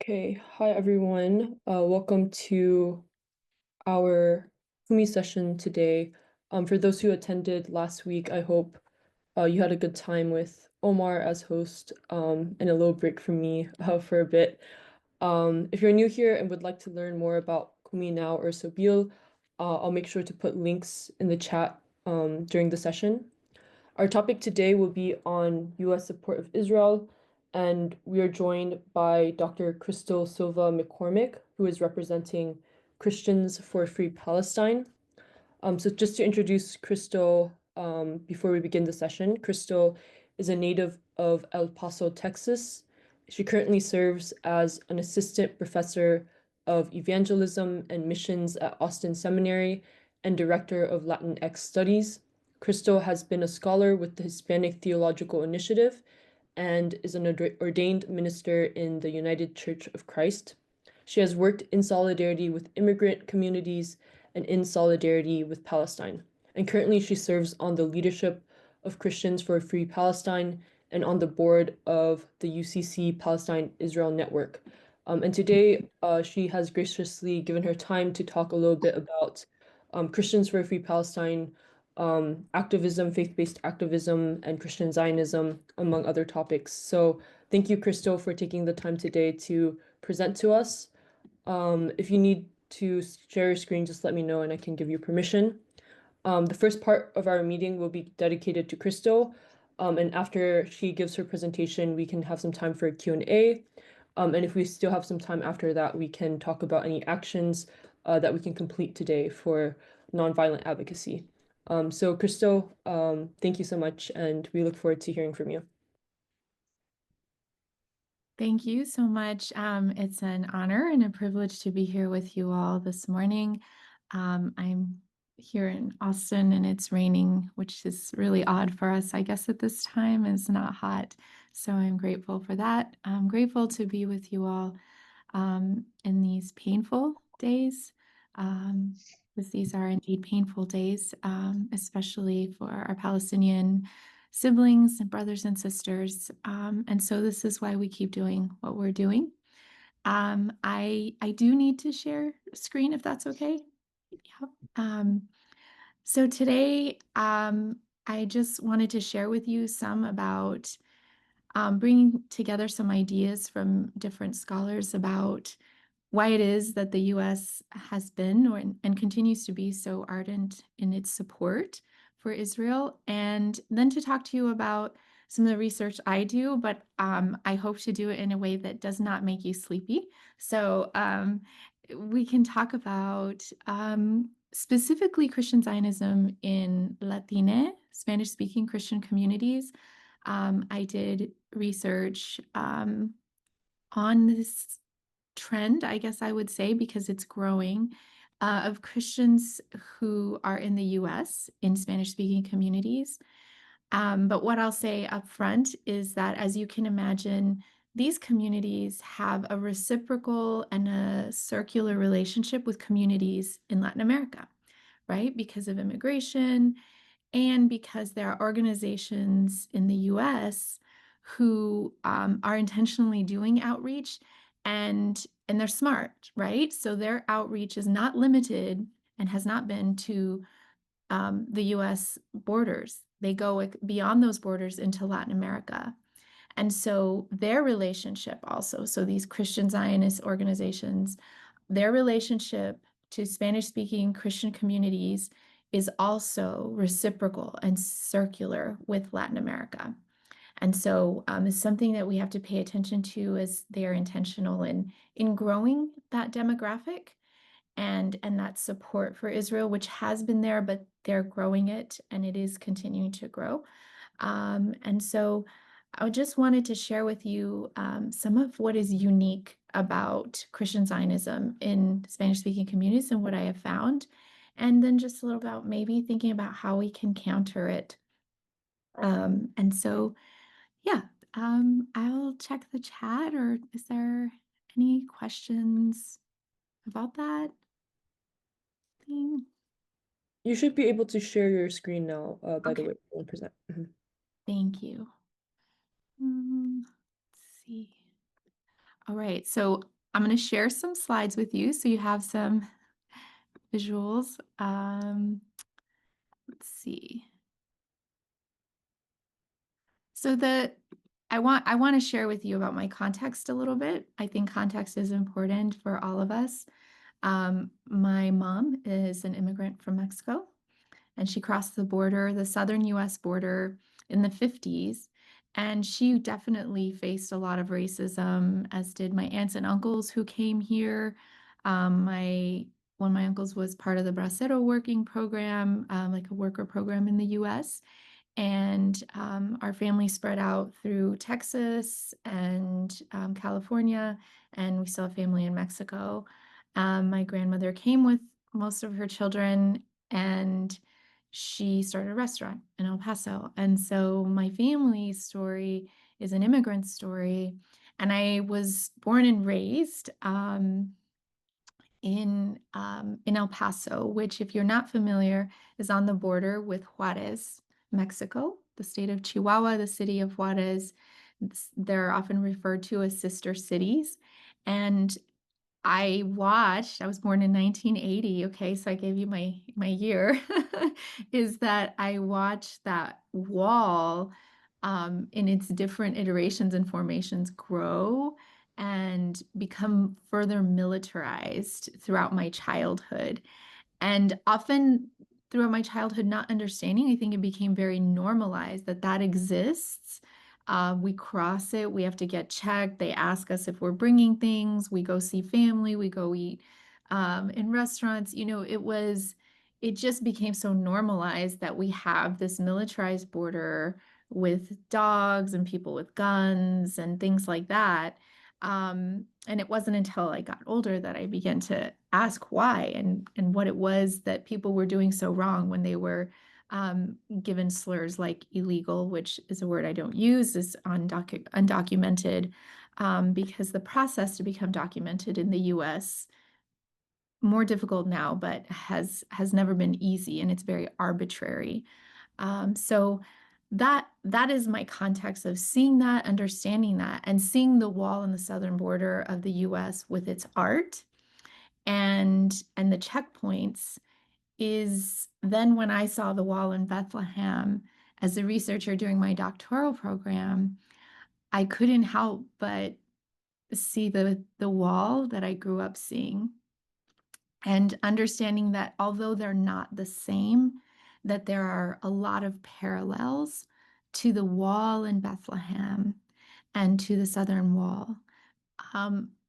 Okay, hi everyone. Welcome to our Kumi session today. For those who attended last week, I hope you had a good time with Omar as host, and a little break from me for a bit. If you're new here and would like to learn more about Kumi now or Sobil, I'll make sure to put links in the chat during the session. Our topic today will be on U.S. support of Israel, and we are joined by Dr. Crystal Silva McCormick, who is representing Christians for a Free Palestine. So just to introduce Crystal, before we begin the session, Crystal is a native of El Paso, Texas. She currently serves as an assistant professor of evangelism and missions at Austin Seminary and director of Latinx Studies. Crystal has been a scholar with the Hispanic Theological Initiative and is an ordained minister in the United Church of Christ. She has worked in solidarity with immigrant communities and in solidarity with Palestine. And currently, she serves on the leadership of Christians for a Free Palestine and on the board of the UCC Palestine Israel Network. And today, she has graciously given her time to talk a little bit about Christians for a Free Palestine, activism, faith-based activism, and Christian Zionism, among other topics. So thank you, Crystal, for taking the time today to present to us. If you need to share your screen, just let me know and I can give you permission. The first part of our meeting will be dedicated to Crystal, and after she gives her presentation, we can have some time for a Q&A. And if we still have some time after that, we can talk about any actions that we can complete today for nonviolent advocacy. So Crystal, thank you so much, and we look forward to hearing from you. Thank you so much. It's an honor and a privilege to be here with you all this morning. I'm here in Austin and it's raining, which is really odd for us, I guess, at this time. It's not hot. So I'm grateful for that. I'm grateful to be with you all in these painful days, because these are indeed painful days, especially for our Palestinian siblings and brothers and sisters. And so this is why we keep doing what we're doing. I do need to share a screen if that's okay. Yeah. So today, I just wanted to share with you some about bringing together some ideas from different scholars about why it is that the US has been and continues to be so ardent in its support for Israel, and then to talk to you about some of the research I do, but I hope to do it in a way that does not make you sleepy. So we can talk about specifically Christian Zionism in Latine, Spanish-speaking Christian communities. I did research on this trend, I guess I would say, because it's growing, of Christians who are in the US in Spanish-speaking communities. But what I'll say up front is that, as you can imagine, these communities have a reciprocal and a circular relationship with communities in Latin America, right? Because of immigration and because there are organizations in the US who are intentionally doing outreach and they're smart, right? So their outreach is not limited and has not been to the US borders. They go beyond those borders into Latin America. And so their relationship also, so these Christian Zionist organizations, their relationship to Spanish-speaking Christian communities is also reciprocal and circular with Latin America. And so it's something that we have to pay attention to as they are intentional in growing that demographic and that support for Israel, which has been there, but they're growing it and it is continuing to grow. And so I just wanted to share with you some of what is unique about Christian Zionism in Spanish-speaking communities and what I have found, and then just a little about maybe thinking about how we can counter it. And so, yeah, I'll check the chat, or is there any questions about that thing? You should be able to share your screen now, by the Okay, way, 1%. thank you. Let's see. All right, so I'm going to share some slides with you so you have some visuals. Let's see. So the I want to share with you about my context a little bit. I think context is important for all of us. My mom is an immigrant from Mexico, and she crossed the border, the southern US border, in the 50s. And she definitely faced a lot of racism, as did my aunts and uncles who came here. My One of my uncles was part of the Bracero working program, like a worker program in the US. And our family spread out through Texas and California, and we still have family in Mexico. My grandmother came with most of her children, and she started a restaurant in El Paso. And so my family's story is an immigrant story. And I was born and raised in El Paso, which, if you're not familiar, is on the border with Juarez, Mexico, the state of Chihuahua, the city of Juarez. They're often referred to as sister cities. And I was born in 1980, okay, so I gave you my year, is that I watched that wall in its different iterations and formations grow and become further militarized throughout my childhood. And often throughout my childhood, not understanding, I think it became very normalized that that exists. We cross it, we have to get checked. They ask us if we're bringing things. We go see family, we go eat in restaurants. It just became so normalized that we have this militarized border with dogs and people with guns and things like that. And it wasn't until I got older that I began to ask why and what it was that people were doing so wrong when they were given slurs like illegal, which is a word I don't use, is undocumented, because the process to become documented in the U.S. more difficult now, but has never been easy, and it's very arbitrary. So that is my context of seeing that, understanding that, and seeing the wall in the southern border of the U.S. with its art and the checkpoints is then when I saw the wall in Bethlehem as a researcher during my doctoral program, I couldn't help but see the wall that I grew up seeing and understanding that although they're not the same, that there are a lot of parallels to the wall in Bethlehem and to the southern wall,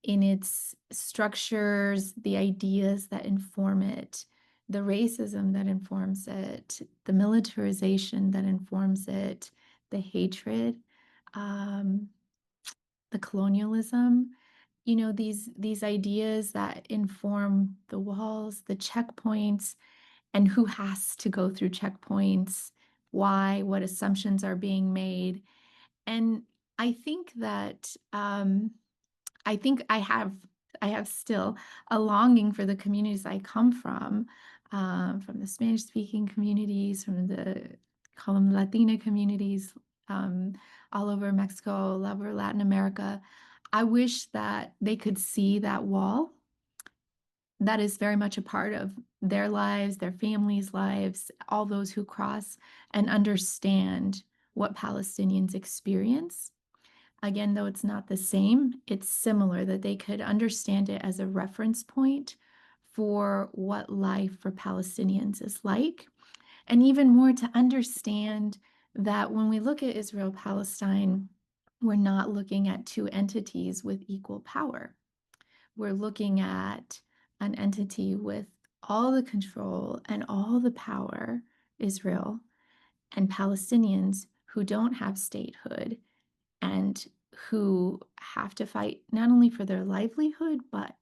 in its structures, the ideas that inform it, the racism that informs it, the militarization that informs it, the hatred, um, the colonialism, these ideas that inform the walls, the checkpoints, and who has to go through checkpoints, why, what assumptions are being made. And I think that I have still a longing for the communities I come from the Spanish-speaking communities, from the call them Latina communities, um, all over Mexico, all over Latin America. I wish that they could see that wall that is very much a part of their lives, their families' lives, all those who cross, and understand what Palestinians experience. Again, though it's not the same, it's similar, that they could understand it as a reference point for what life for Palestinians is like. And even more to understand that when we look at Israel Palestine, we're not looking at two entities with equal power. We're looking at an entity with all the control and all the power, Israel, and Palestinians who don't have statehood and who have to fight not only for their livelihood, but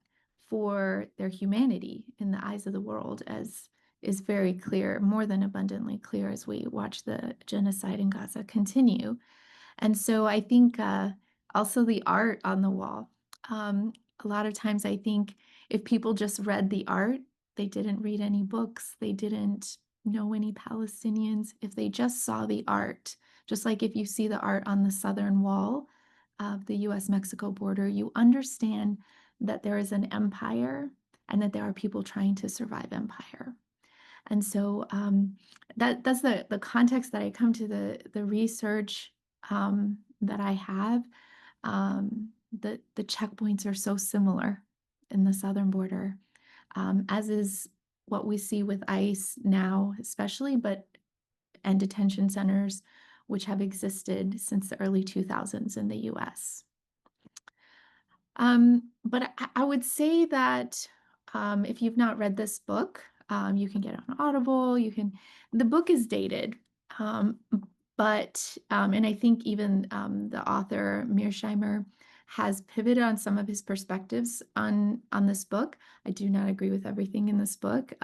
for their humanity in the eyes of the world, as is very clear, more than abundantly clear, as we watch the genocide in Gaza continue. And so I think also the art on the wall. A lot of times I think if people just read the art, they didn't read any books, they didn't know any Palestinians. If they just saw the art, just like if you see the art on the southern wall of the US Mexico border, you understand that there is an empire and that there are people trying to survive empire. And so that's the context that I come to the research that I have. The checkpoints are so similar in the southern border, as is what we see with ICE now, especially, but and detention centers, which have existed since the early 2000s in the US. But I would say that if you've not read this book, you can get it on Audible. The book is dated, um, and I think even the author Mearsheimer has pivoted on some of his perspectives on this book. I do not agree with everything in this book,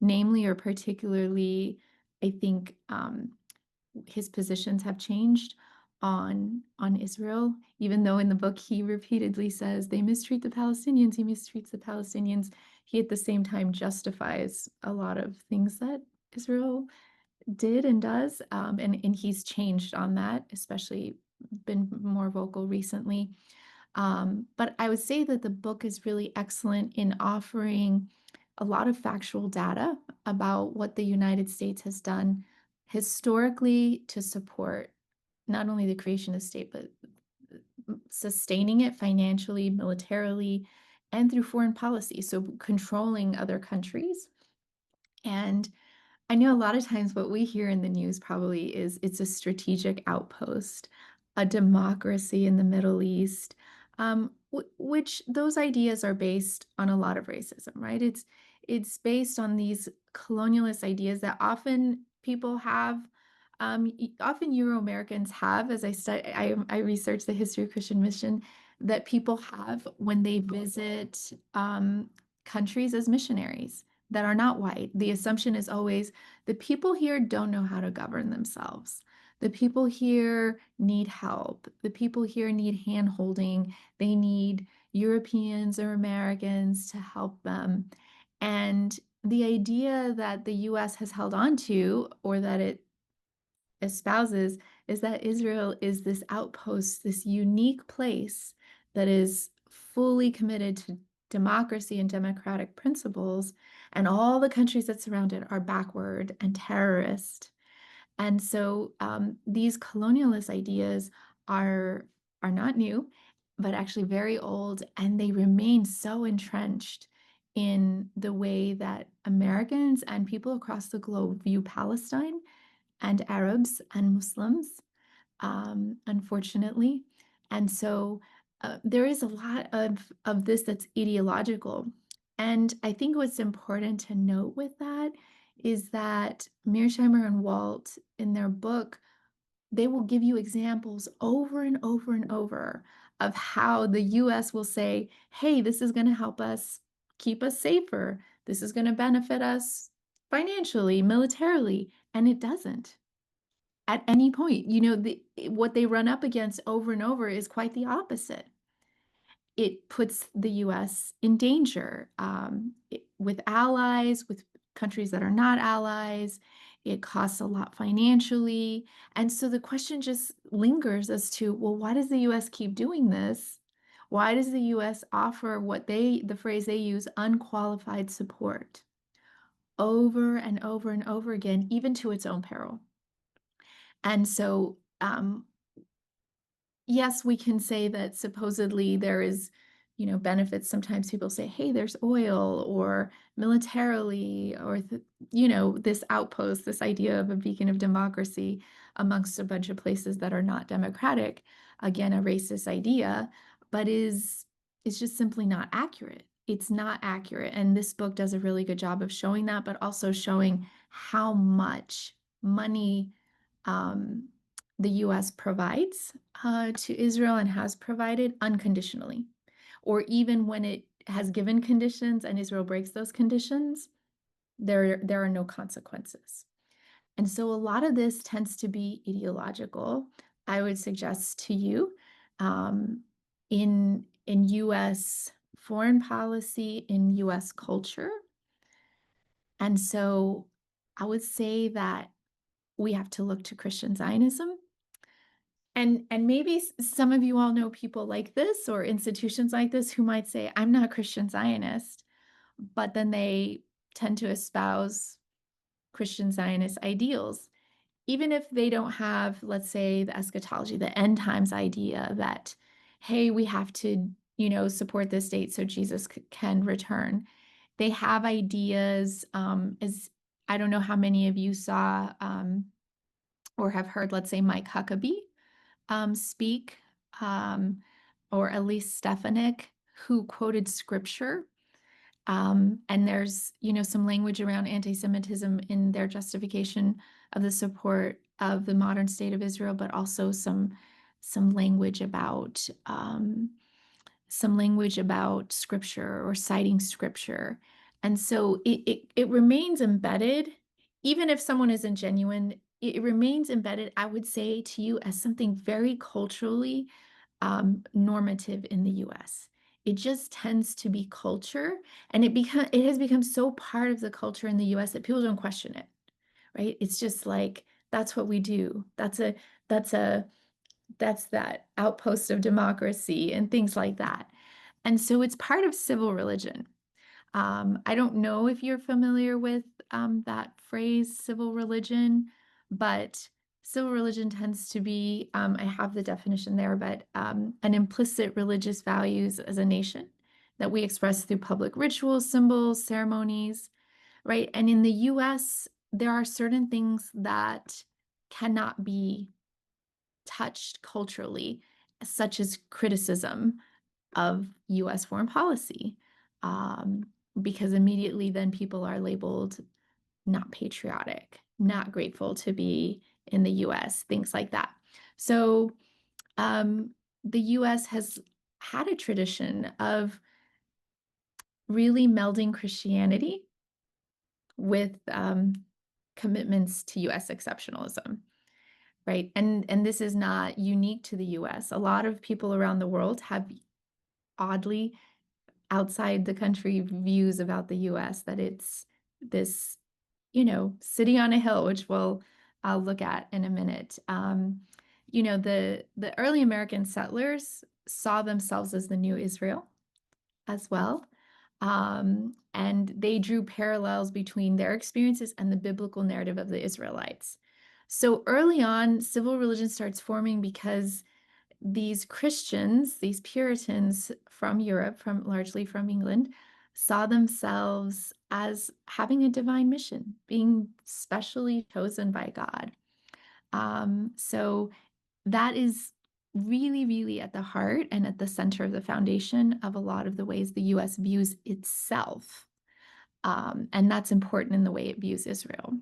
namely or particularly, I think his positions have changed on Israel, even though in the book he repeatedly says they mistreat the Palestinians, he mistreats the Palestinians. He at the same time justifies a lot of things that Israel did and does, and he's changed on that, especially been more vocal recently. But I would say that the book is really excellent in offering a lot of factual data about what the United States has done historically to support not only the creation of state, but sustaining it financially, militarily, and through foreign policy. So controlling other countries. And I know a lot of times what we hear in the news probably is it's a strategic outpost, a democracy in the Middle East, which those ideas are based on a lot of racism, right? It's based on these colonialist ideas that often people have, often Euro Americans have, as I research the history of Christian mission, that people have when they visit countries as missionaries that are not white. The assumption is always the people here don't know how to govern themselves. The people here need help. The people here need hand holding. They need Europeans or Americans to help them. And the idea that the US has held on to, or that it espouses, is that Israel is this outpost, this unique place that is fully committed to democracy and democratic principles, and all the countries that surround it are backward and terrorist. And so these colonialist ideas are not new, but actually very old, and they remain so entrenched in the way that Americans and people across the globe view Palestine and Arabs and Muslims, unfortunately. And so there is a lot of this that's ideological. And I think what's important to note with that is that Mearsheimer and Walt, in their book, they will give you examples over and over and over of how the US will say, hey, this is going to help us keep us safer. This is going to benefit us financially, militarily. And it doesn't at any point. What they run up against over and over is quite the opposite. It puts the US in danger with allies, with countries that are not allies. It costs a lot financially. And so the question just lingers as to, well, why does the US keep doing this? Why does the US offer the phrase they use, unqualified support, over and over and over again, even to its own peril? And so yes, we can say that supposedly there is, benefits. Sometimes people say, hey, there's oil or militarily, or, this outpost, this idea of a beacon of democracy amongst a bunch of places that are not democratic. Again, a racist idea, but is just simply not accurate. It's not accurate. And this book does a really good job of showing that, but also showing how much money um, the US provides to Israel and has provided unconditionally. Or even when it has given conditions and Israel breaks those conditions, there are no consequences. And so a lot of this tends to be ideological. I would suggest to you in US foreign policy, in US culture. And so I would say that we have to look to Christian Zionism and maybe some of you all know people like this or institutions like this who might say, I'm not a Christian Zionist, but then they tend to espouse Christian Zionist ideals. Even if they don't have, let's say, the eschatology, the end times idea that, hey, we have to, support this date so Jesus can return. They have ideas, as I don't know how many of you saw or have heard, let's say, Mike Huckabee speak, um, or Elise Stefanik, who quoted scripture. And there's, some language around anti-Semitism in their justification of the support of the modern state of Israel, but also some language about scripture or citing scripture. And so it remains embedded, even if someone isn't genuine, it remains embedded, I would say to you, as something very culturally normative in the US. It just tends to be culture, and it has become so part of the culture in the US that people don't question it, right? It's just like that's what we do. That's a that's that outpost of democracy and things like that. And so it's part of civil religion. I don't know if you're familiar with that phrase, civil religion, but civil religion tends to be, I have the definition there, but an implicit religious values as a nation that we express through public rituals, symbols, ceremonies, right? And in the US, there are certain things that cannot be touched culturally, such as criticism of US foreign policy, because immediately then people are labeled not patriotic, not grateful to be in the US, things like that. So the US has had a tradition of really melding Christianity with commitments to US exceptionalism. Right. And this is not unique to the US. A lot of people around the world have oddly outside the country views about the US that it's this, city on a hill, which I'll look at in a minute. The early American settlers saw themselves as the new Israel as well. And they drew parallels between their experiences and the biblical narrative of the Israelites. So early on, civil religion starts forming because these Christians, these Puritans from Europe, largely from England, saw themselves as having a divine mission, being specially chosen by God. So that is really, really at the heart and at the center of the foundation of a lot of the ways the US views itself. And that's important in the way it views Israel.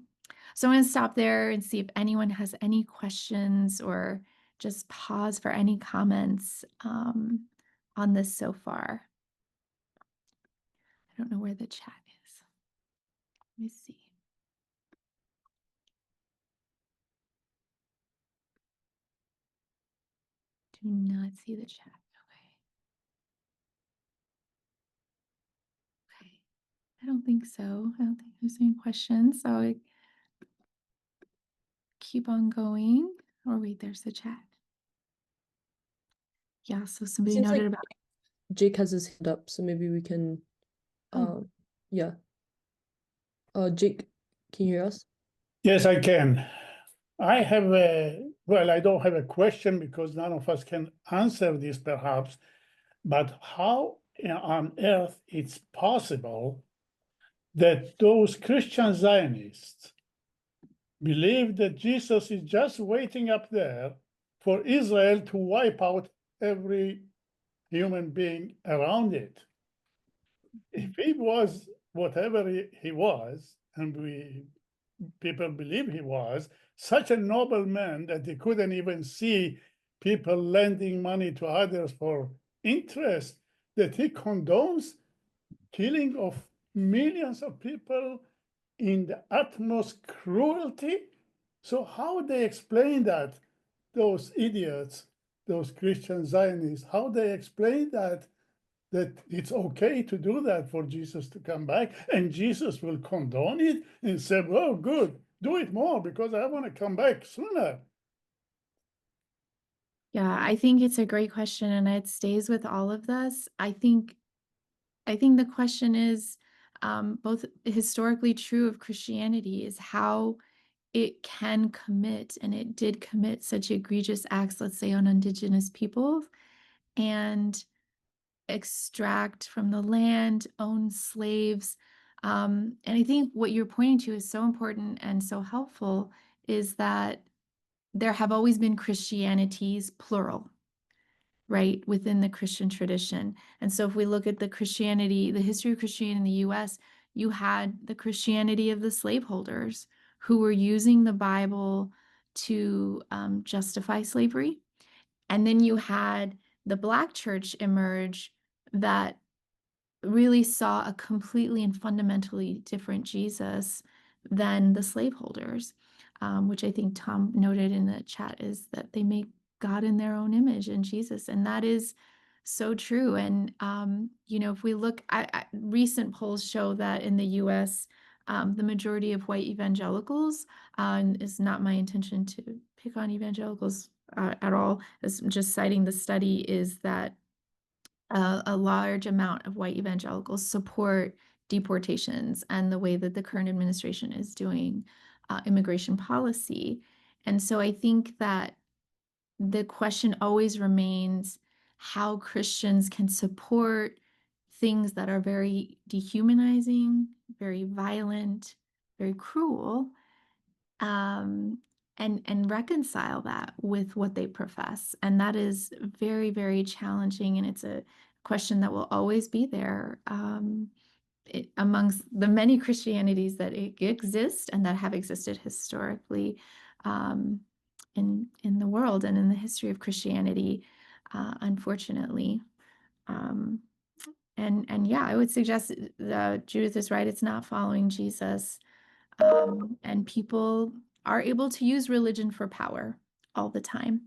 So I'm going to stop there and see if anyone has any questions or just pause for any comments on this so far. I don't know where the chat is. Let me see. Do not see the chat. Okay. I don't think so. I don't think there's any questions. So I keep on going. Or wait, there's the chat. Yeah, so somebody Seems like noted about. Jake has his hand up, so maybe we can Oh, yeah. Jake, can you hear us? Yes, I can. I have I don't have a question because none of us can answer this perhaps, but how on earth it's possible that those Christian Zionists believe that Jesus is just waiting up there for Israel to wipe out every human being around it? If he was whatever he was, and people believe he was such a noble man that he couldn't even see people lending money to others for interest, that he condones killing of millions of people in the utmost cruelty. So how they explain that, those idiots, those Christian Zionists, how they explain that it's okay to do that for Jesus to come back, and Jesus will condone it and say, well, good, do it more because I want to come back sooner. Yeah, I think it's a great question, and it stays with all of us. I think the question is both historically true of Christianity is how it can commit, and it did commit such egregious acts, let's say on indigenous people, and extract from the land, own slaves. And I think what you're pointing to is so important and so helpful is that there have always been Christianities, plural, right, within the Christian tradition. And so if we look at the history of Christianity in the US, you had the Christianity of the slaveholders who were using the Bible to justify slavery. And then you had the Black church emerge that really saw a completely and fundamentally different Jesus than the slaveholders, which I think Tom noted in the chat is that they make God in their own image in Jesus. And that is so true. And, if we look at recent polls show that in the US, the majority of white evangelicals, is not my intention to pick on evangelicals at all, as just citing the study, is that a large amount of white evangelicals support deportations and the way that the current administration is doing immigration policy. And so I think that the question always remains how Christians can support things that are very dehumanizing, very violent, very cruel, um, and reconcile that with what they profess. And that is very, very challenging. And it's a question that will always be there amongst the many Christianities that exist and that have existed historically in the world and in the history of Christianity, unfortunately. Um, and yeah, I would suggest Judith is right. It's not following Jesus. And people are able to use religion for power all the time.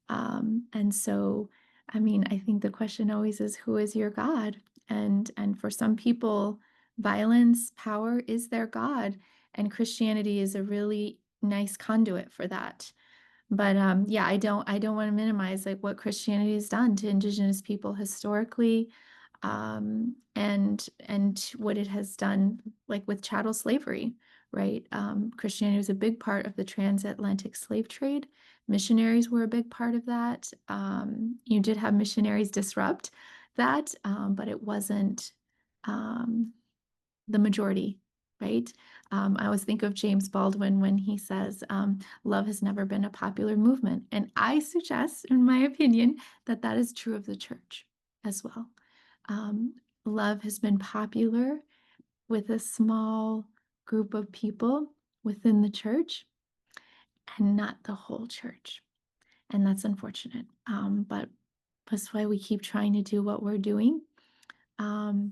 And so, I mean, I think the question always is, who is your God? And for some people, violence, power is their God, and Christianity is a really nice conduit for that. But yeah, I don't want to minimize like what Christianity has done to indigenous people historically, and what it has done like with chattel slavery, right? Christianity was a big part of the transatlantic slave trade. Missionaries were a big part of that. You did have missionaries disrupt that, but it wasn't the majority, right? I always think of James Baldwin when he says, love has never been a popular movement. And I suggest, in my opinion, that that is true of the church as well. Love has been popular with a small group of people within the church and not the whole church. And that's unfortunate. But that's why we keep trying to do what we're doing. I'll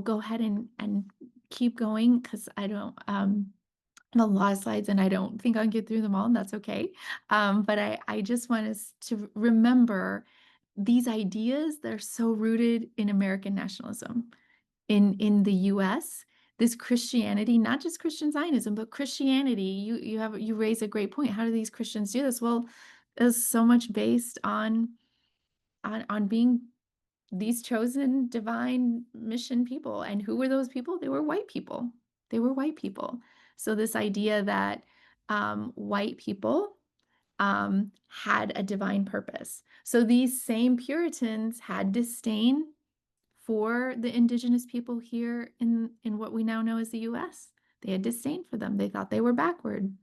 go ahead and keep going because I don't a lot of slides and I don't think I'll get through them all, and that's okay. But I just want us to remember these ideas that are so rooted in American nationalism in the US. This Christianity, not just Christian Zionism, but Christianity. You raise a great point. How do these Christians do this? Well, it's so much based on being these chosen divine mission people. And who were those people? They were white people. They were white people. So this idea that white people had a divine purpose. So these same Puritans had disdain for the indigenous people here in what we now know as the US. They had disdain for them. They thought they were backward.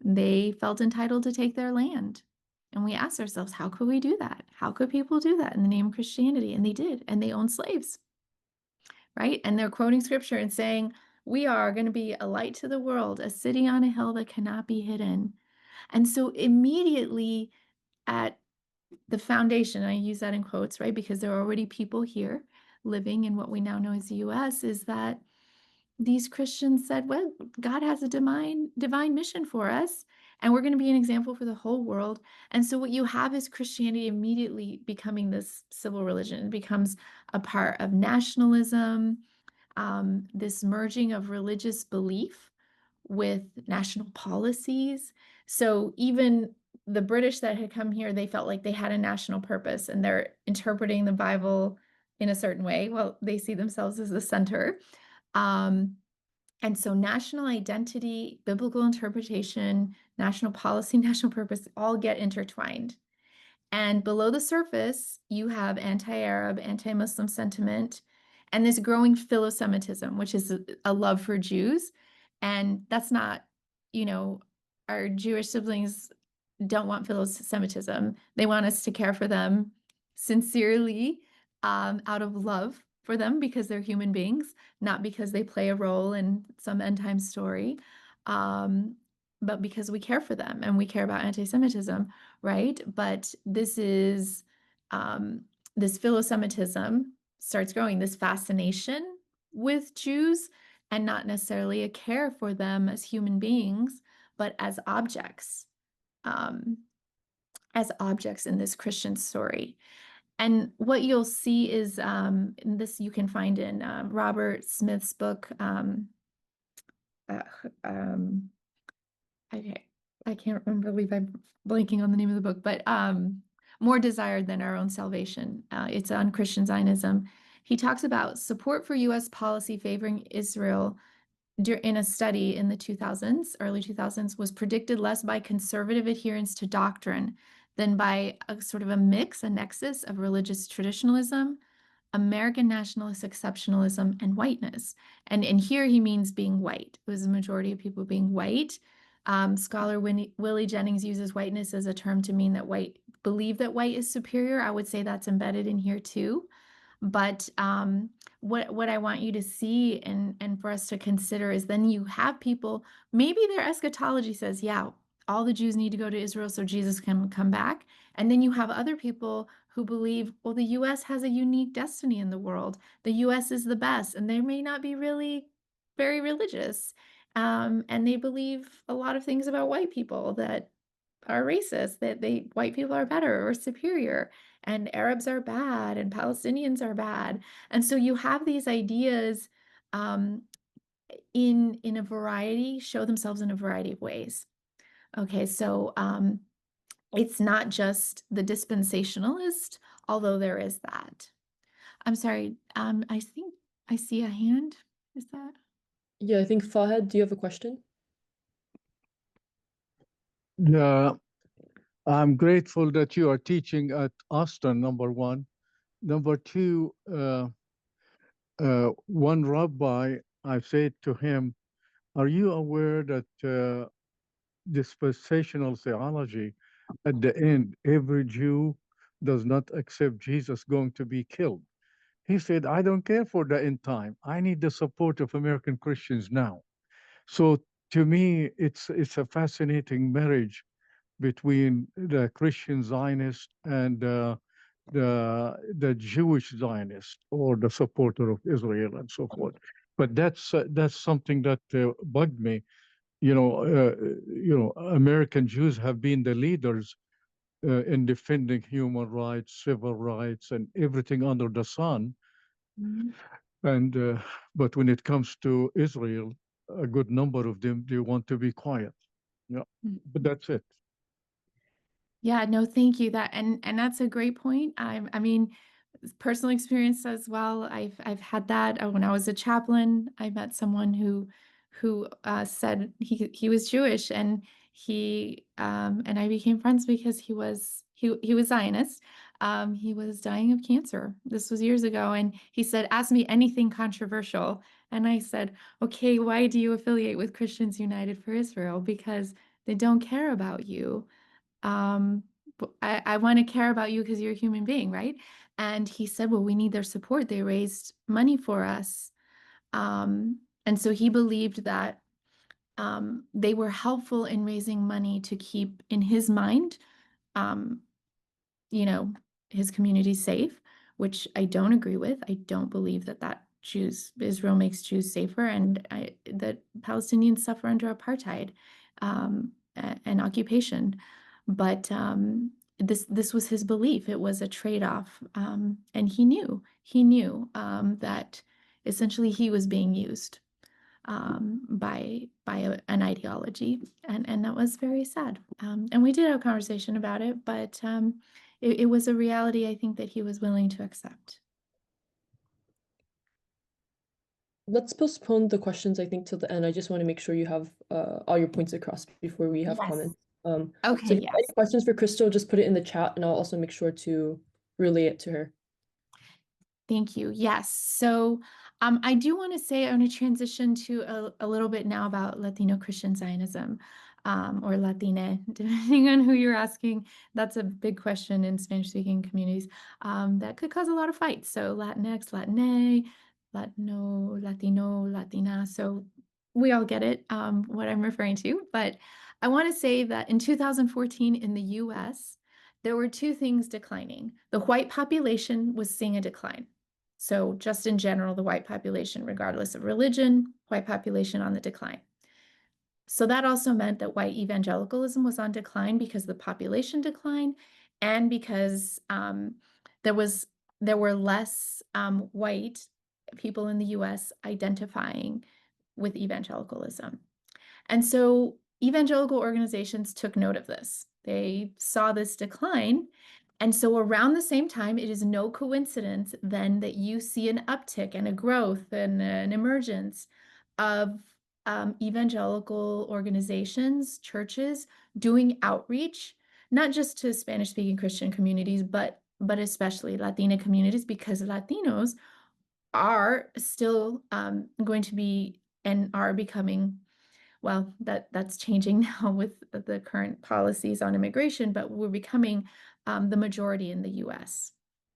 They felt entitled to take their land. And we asked ourselves, how could we do that? How could people do that in the name of Christianity? And they did, and they owned slaves, right? And they're quoting scripture and saying, we are going to be a light to the world, a city on a hill that cannot be hidden. And so immediately at the foundation, I use that in quotes, right? Because there are already people here living in what we now know as the US, is that these Christians said, well, God has a divine mission for us, and we're going to be an example for the whole world. And so what you have is Christianity immediately becoming this civil religion. It becomes a part of nationalism, this merging of religious belief with national policies. So even the British that had come here, they felt like they had a national purpose and they're interpreting the Bible in a certain way. Well, they see themselves as the center. Um, and so national identity, biblical interpretation, national policy, national purpose all get intertwined. And below the surface, you have anti-Arab, anti-Muslim sentiment, and this growing philo-Semitism, which is a love for Jews. And that's not, you know, our Jewish siblings don't want philo-Semitism. They want us to care for them sincerely, out of love for them because they're human beings, not because they play a role in some end time story, but because we care for them and we care about anti-Semitism, right? But um, this philo-Semitism starts growing, this fascination with Jews, and not necessarily a care for them as human beings, but um, as objects in this Christian story. And what you'll see is, and this you can find in Robert Smith's book. Uh, um, I can't remember, believe I'm blanking on the name of the book, but More Desired Than Our Own Salvation. It's on Christian Zionism. He talks about support for U.S. policy favoring Israel in a study in the 2000s, early 2000s, was predicted less by conservative adherence to doctrine than by a sort of a mix, a nexus of religious traditionalism, American nationalist exceptionalism, and whiteness. And here he means being white. It was a majority of people being white. Scholar Willie Jennings uses whiteness as a term to mean that white believe that white is superior. I would say that's embedded in here too. But what I want you to see and for us to consider is then you have people, maybe their eschatology says, yeah, all the Jews need to go to Israel so Jesus can come back. And then you have other people who believe, well, the US has a unique destiny in the world. The US is the best, and they may not be really very religious. And they believe a lot of things about white people that are racist, that white people are better or superior, and Arabs are bad, and Palestinians are bad. And so you have these ideas um, in a variety, show themselves in a variety of ways. Okay, so it's not just the dispensationalist, although there is that. I'm sorry, I think I see a hand. Is that? Yeah, I think Fahed, do you have a question? Yeah, I'm grateful that you are teaching at Austin, number one. Number two, one rabbi, I said to him, are you aware that dispensational theology, at the end, every Jew does not accept Jesus going to be killed? He said, I don't care for the end time. I need the support of American Christians now. So to me, it's a fascinating marriage between the Christian Zionist and the Jewish Zionist or the supporter of Israel and so forth. But that's something that bugged me. American Jews have been the leaders in defending human rights, civil rights, and everything under the sun. Mhm. And but when it comes to Israel, a good number of them they want to be quiet. Yeah, but that's it. Yeah, no, thank you. And that's a great point. I mean, personal experience as well. I've had that when I was a chaplain. I met someone who said he was Jewish, and he and I became friends because he was Zionist. He was dying of cancer. This was years ago, and he said, "Ask me anything controversial." And I said, "Okay, why do you affiliate with Christians United for Israel? Because they don't care about you." um I want to care about you because you're a human being, right? And he said, well, we need their support. They raised money for us. And so he believed that they were helpful in raising money to keep, in his mind, um, you know, his community safe, which I don't agree with. I don't believe that Israel makes Jews safer, and that Palestinians suffer under apartheid and occupation. But this was his belief. It was a trade-off, and he knew that essentially he was being used. an ideology, and that was very sad. And we did have a conversation about it, but it was a reality I think that he was willing to accept. Let's postpone the questions, I think, till the end. I just want to make sure you have all your points across before we have Yes. comments. Okay, So if you have yes. any questions for Crystal, just put it in the chat, and I'll also make sure to relay it to her. Thank you. Yes. So I do want to say I want to transition to a little bit now about Latino Christian Zionism, or Latina, depending on who you're asking. That's a big question in Spanish-speaking communities that could cause a lot of fights. So Latinx, Latine, Latino, Latina. So we all get it, what I'm referring to. But I want to say that in 2014 in the US, there were two things declining. The white population was seeing a decline. So just in general, the white population, regardless of religion, white population on the decline. So that also meant that white evangelicalism was on decline because the population declined and because there were less white people in the US identifying with evangelicalism. And so evangelical organizations took note of this. They saw this decline. And so around the same time, it is no coincidence then that you see an uptick and a growth and an emergence of evangelical organizations, churches doing outreach, not just to Spanish-speaking Christian communities, but especially Latina communities, because Latinos are still going to be and are becoming, well, that's changing now with the current policies on immigration, but we're becoming the majority in the US,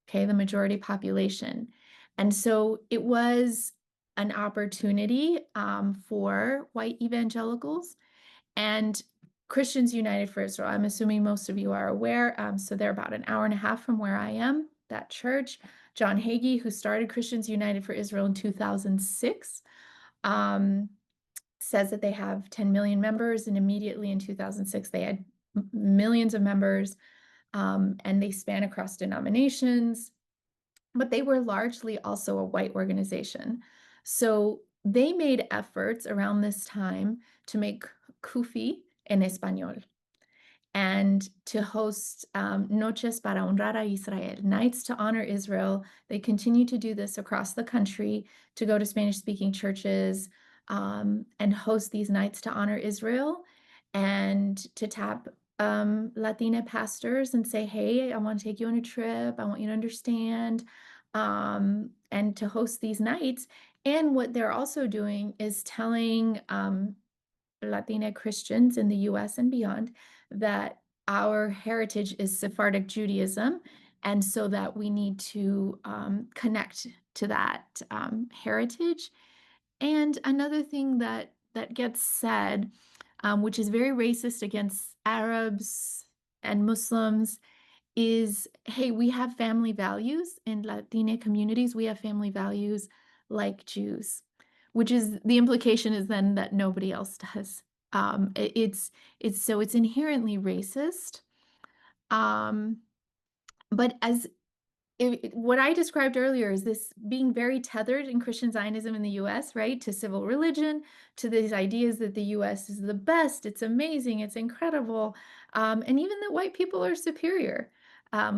okay, the majority population. And so it was an opportunity for white evangelicals and Christians United for Israel. I'm assuming most of you are aware. So they're about an hour and a half from where I am, that church. John Hagee, who started Christians United for Israel in 2006, says that they have 10 million members, and immediately in 2006 they had millions of members, and they span across denominations, but they were largely also a white organization. So they made efforts around this time to make Kufi en español and to host Noches para honrar a Israel, Nights to Honor Israel. They continue to do this across the country, to go to Spanish-speaking churches and host these Nights to Honor Israel, and to tap Latina pastors and say, hey, I want to take you on a trip. I want you to understand, and to host these nights. And what they're also doing is telling Latina Christians in the US and beyond that our heritage is Sephardic Judaism, and so that we need to connect to that heritage. And another thing that gets said, which is very racist against Arabs and Muslims, is, hey, we have family values in Latina communities. We have family values like Jews, which is the implication is then that nobody else does. It's inherently racist. But as what I described earlier is this being very tethered in Christian Zionism in the US, right, to civil religion, to these ideas that the US is the best, it's amazing, it's incredible, and even that white people are superior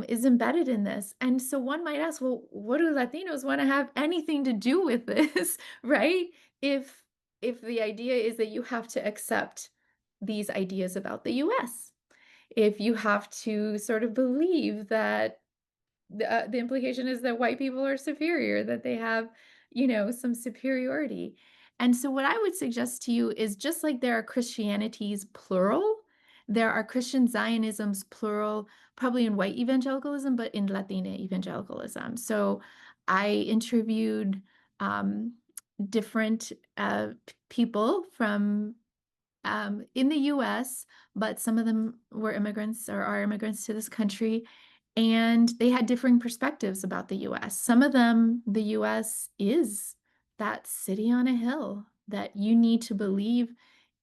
is embedded in this. And so one might ask, well, what do Latinos want to have anything to do with this, right? If the idea is that you have to accept these ideas about the US, if you have to sort of believe that the implication is that white people are superior, that they have, some superiority. And so what I would suggest to you is, just like there are Christianities plural, there are Christian Zionisms plural, probably in white evangelicalism, but in Latina evangelicalism. So I interviewed different people from in the US, but some of them were immigrants or are immigrants to this country, and they had differing perspectives about the US. Some of them, the US is that city on a hill that you need to believe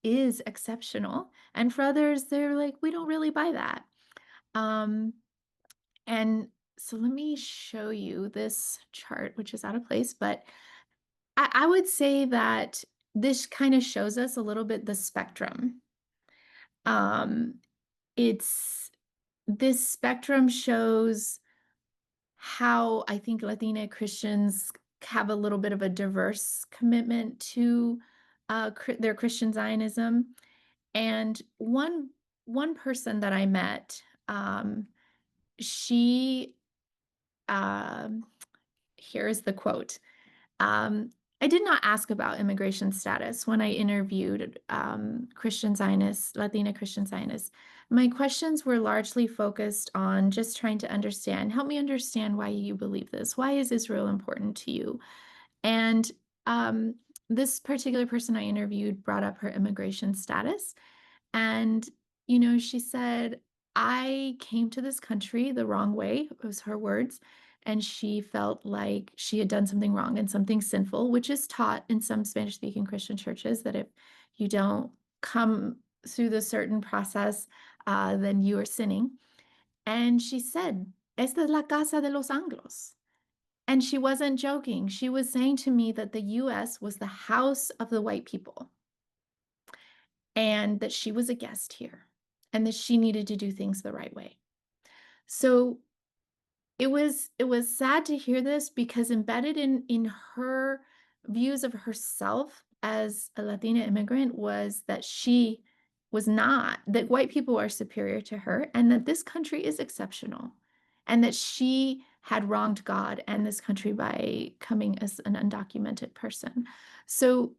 is exceptional. And for others, they're like, we don't really buy that. And so let me show you this chart, which is out of place, but I would say that this kind of shows us a little bit the spectrum. It's this spectrum shows how I think Latina Christians have a little bit of a diverse commitment to their Christian Zionism. And one person that I met, she here is the quote. I did not ask about immigration status when I interviewed Christian Zionists, Latina Christian Zionists. My questions were largely focused on just trying to understand, help me understand why you believe this. Why is Israel important to you? And this particular person I interviewed brought up her immigration status. And, she said, I came to this country the wrong way, it was her words. And she felt like she had done something wrong and something sinful, which is taught in some Spanish-speaking Christian churches, that if you don't come through the certain process, then you are sinning. And she said, Esta es la casa de los Anglos. And she wasn't joking. She was saying to me that the US was the house of the white people and that she was a guest here and that she needed to do things the right way. So it was sad to hear this, because embedded in her views of herself as a Latina immigrant was that she was not, that white people are superior to her, and that this country is exceptional, and that she had wronged God and this country by coming as an undocumented person. So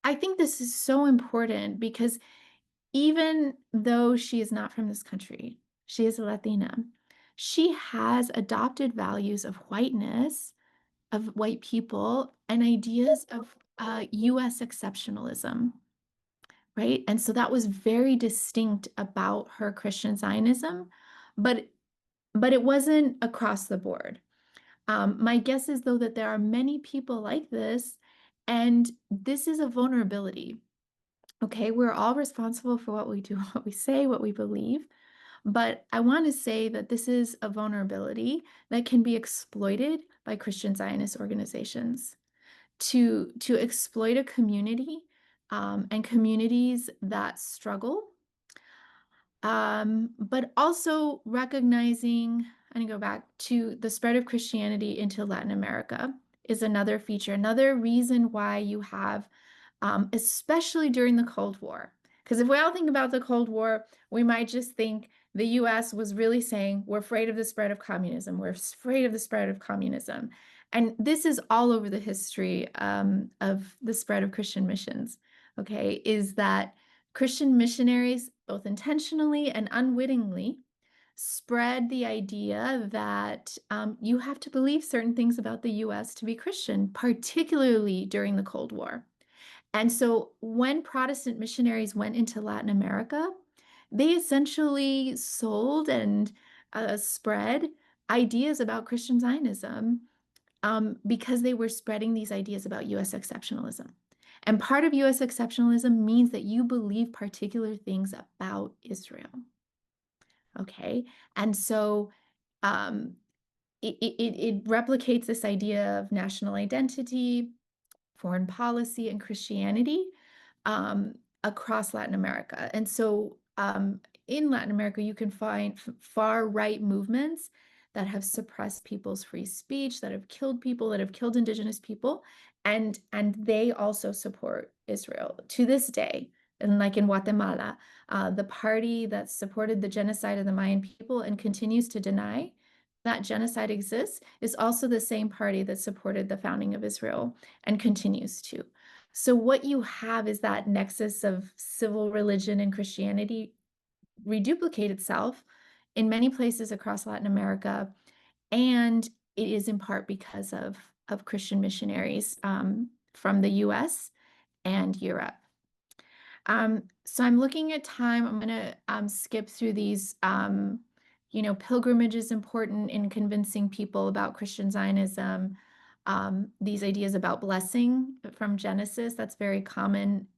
I think this is so important, because even though she is not from this country, she is a Latina, she has adopted values of whiteness, of white people, and ideas of US exceptionalism, right? And so that was very distinct about her Christian Zionism, but it wasn't across the board. My guess is, though, that there are many people like this, and this is a vulnerability. Okay, we're all responsible for what we do, what we say, what we believe. But I want to say that this is a vulnerability that can be exploited by Christian Zionist organizations to exploit a community, and communities that struggle, but also recognizing, and go back to the spread of Christianity into Latin America is another feature, another reason why you have, especially during the Cold War. Because if we all think about the Cold War, we might just think the US was really saying, we're afraid of the spread of communism. We're afraid of the spread of communism. And this is all over the history of the spread of Christian missions, okay, is that Christian missionaries, both intentionally and unwittingly, spread the idea that you have to believe certain things about the US to be Christian, particularly during the Cold War. And so when Protestant missionaries went into Latin America, they essentially sold and spread ideas about Christian Zionism, because they were spreading these ideas about US exceptionalism. And part of US exceptionalism means that you believe particular things about Israel. Okay. And so it replicates this idea of national identity, foreign policy, and Christianity across Latin America. And so in Latin America, you can find far right movements that have suppressed people's free speech, that have killed people, that have killed indigenous people, and they also support Israel to this day. And like in Guatemala, the party that supported the genocide of the Mayan people and continues to deny that genocide exists is also the same party that supported the founding of Israel and continues to. So what you have is that nexus of civil religion and Christianity reduplicate itself in many places across Latin America, and it is in part because of Christian missionaries from the US and Europe. So I'm looking at time. I'm going to skip through these. Pilgrimage is important in convincing people about Christian Zionism. These ideas about blessing from Genesis, that's very common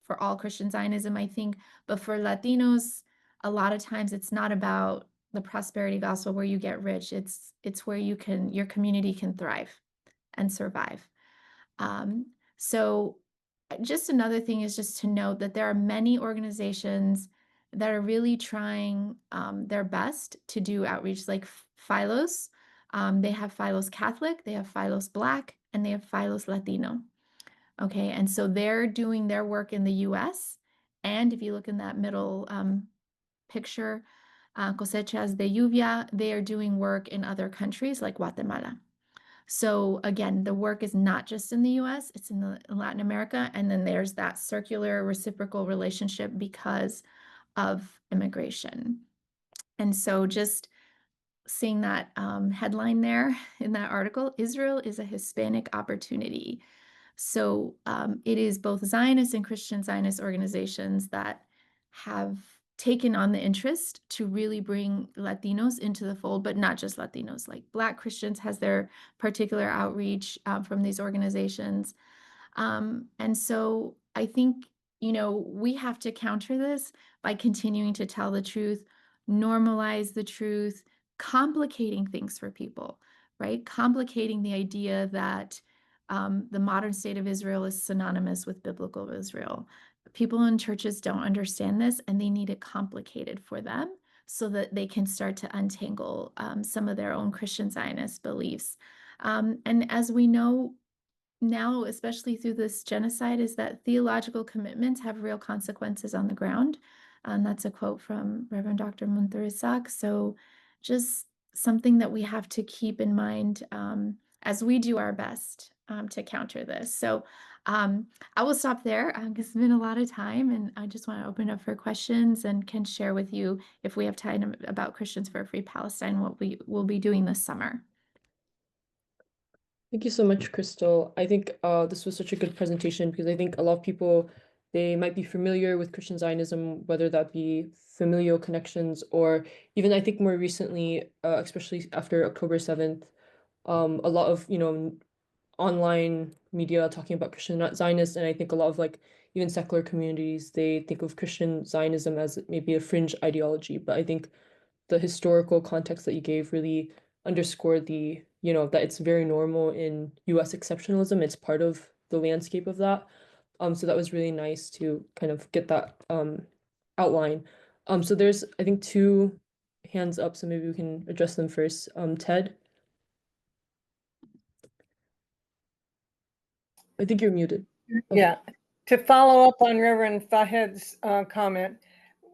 for all Christian Zionism, I think. But for Latinos, a lot of times it's not about the prosperity gospel where you get rich. It's where your community can thrive and survive. So just another thing is just to note that there are many organizations that are really trying their best to do outreach, like Philos. They have Philos Catholic, they have Philos Black, and they have Philos Latino. Okay, and so they're doing their work in the US. And if you look in that middle picture, Cosechas de Lluvia, they are doing work in other countries like Guatemala. So again, the work is not just in the US, it's in Latin America. And then there's that circular reciprocal relationship because of immigration. And so just seeing that headline there in that article, Israel is a Hispanic opportunity. So it is both Zionist and Christian Zionist organizations that have taken on the interest to really bring Latinos into the fold, but not just Latinos, like Black Christians has their particular outreach from these organizations. And so I think, we have to counter this by continuing to tell the truth, normalize the truth, complicating things for people, right? Complicating the idea that the modern state of Israel is synonymous with biblical Israel. People in churches don't understand this, and they need it complicated for them so that they can start to untangle some of their own Christian Zionist beliefs. And as we know now, especially through this genocide, is that theological commitments have real consequences on the ground. And that's a quote from Reverend Dr. Munthurisak. So just something that we have to keep in mind as we do our best to counter this. So I will stop there because it's been a lot of time, and I just want to open up for questions and can share with you, if we have time, about Christians for a Free Palestine, what we will be doing this summer. Thank you so much, Crystal. I think this was such a good presentation because I think a lot of people, they might be familiar with Christian Zionism, whether that be familial connections or even I think more recently, especially after October 7th, a lot of, online media talking about Christian Zionists, and I think a lot of like even secular communities, they think of Christian Zionism as maybe a fringe ideology. But I think the historical context that you gave really underscored that it's very normal in US exceptionalism. It's part of the landscape of that. So that was really nice to kind of get that outline. So there's I think two hands up, so maybe we can address them first. Ted, I think you're muted. Okay. Yeah, to follow up on Reverend Fahed's comment,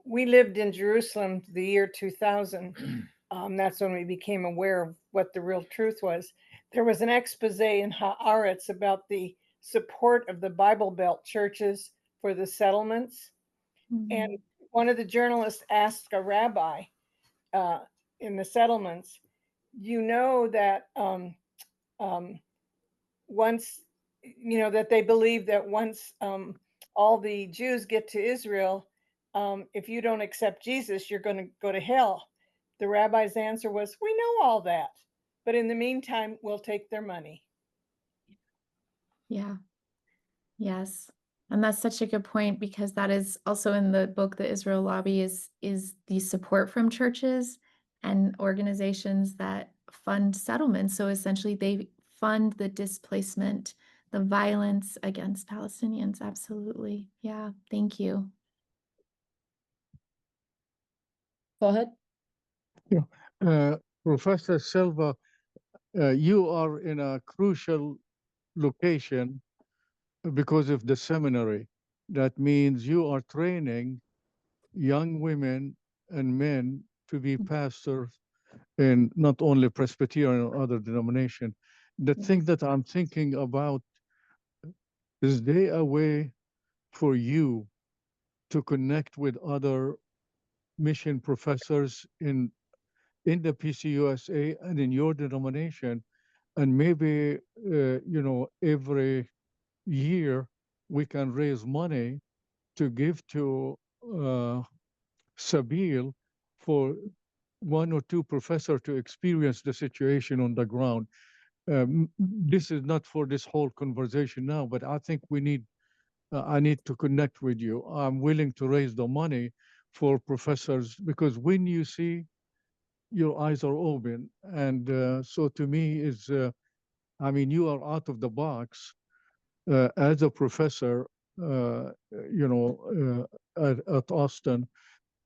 we lived in Jerusalem the year 2000. That's when we became aware of what the real truth was. There was an expose in Haaretz about the support of the Bible Belt churches for the settlements. And one of the journalists asked a rabbi in the settlements, that once, that they believe that once all the Jews get to Israel, if you don't accept Jesus, you're going to go to hell. The rabbi's answer was, we know all that, but in the meantime, we'll take their money. Yeah. Yes. And that's such a good point, because that is also in the book, The Israel Lobby, is the support from churches and organizations that fund settlements. So essentially they fund the displacement, the violence against Palestinians. Absolutely. Yeah. Thank you. Go ahead. Professor Silva, you are in a crucial location because of the seminary. That means you are training young women and men to be pastors in not only Presbyterian or other denomination. The thing that I'm thinking about, is there a way for you to connect with other mission professors in the PCUSA and in your denomination, and maybe every year we can raise money to give to Sabil for one or two professors to experience the situation on the ground. This is not for this whole conversation now, but I think I need to connect with you. I'm willing to raise the money for professors, because when you see, your eyes are open. And so to me is, you are out of the box as a professor. at Austin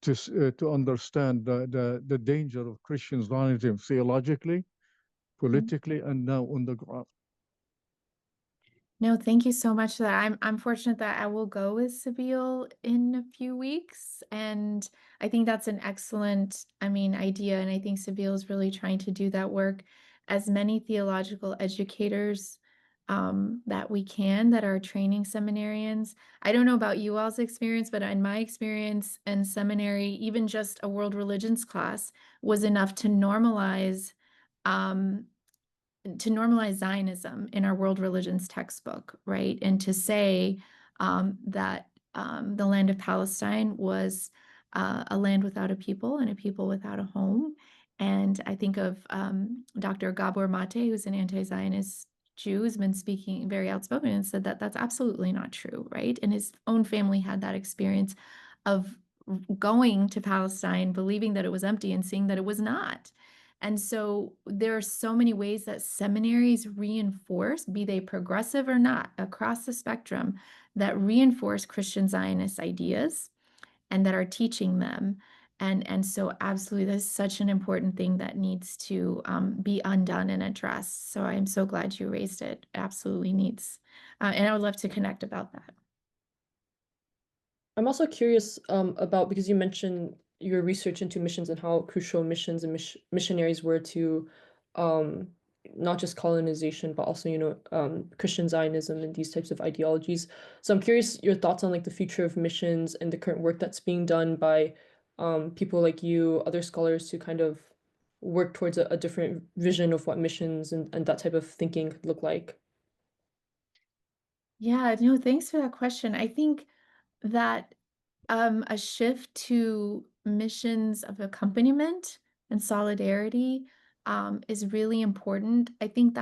to understand the danger of Christian Zionism theologically, politically, and now on the ground. No, thank you so much for that. I'm fortunate that I will go with Sabine in a few weeks, and I think that's an excellent, idea. And I think Sabine is really trying to do that work. As many theological educators that we can, that are training seminarians. I don't know about you all's experience, but in my experience in seminary, even just a world religions class was enough um, to normalize Zionism in our world religions textbook, right? And to say that the land of Palestine was a land without a people and a people without a home. And I think of Dr. Gabor Mate, who's an anti-Zionist Jew, who's been speaking very outspoken and said that that's absolutely not true, right? And his own family had that experience of going to Palestine, believing that it was empty and seeing that it was not. And so there are so many ways that seminaries reinforce, be they progressive or not, across the spectrum, that reinforce Christian Zionist ideas and that are teaching them. And so absolutely, that's such an important thing that needs to be undone and addressed. So I'm so glad you raised it. Absolutely needs. And I would love to connect about that. I'm also curious about, because you mentioned your research into missions and how crucial missions and missionaries were to um, not just colonization, but also, Christian Zionism and these types of ideologies. So I'm curious your thoughts on like the future of missions and the current work that's being done by people like you, other scholars, to kind of work towards a different vision of what missions and that type of thinking could look like. Yeah, no, thanks for that question. I think that a shift to missions of accompaniment and solidarity is really important. I think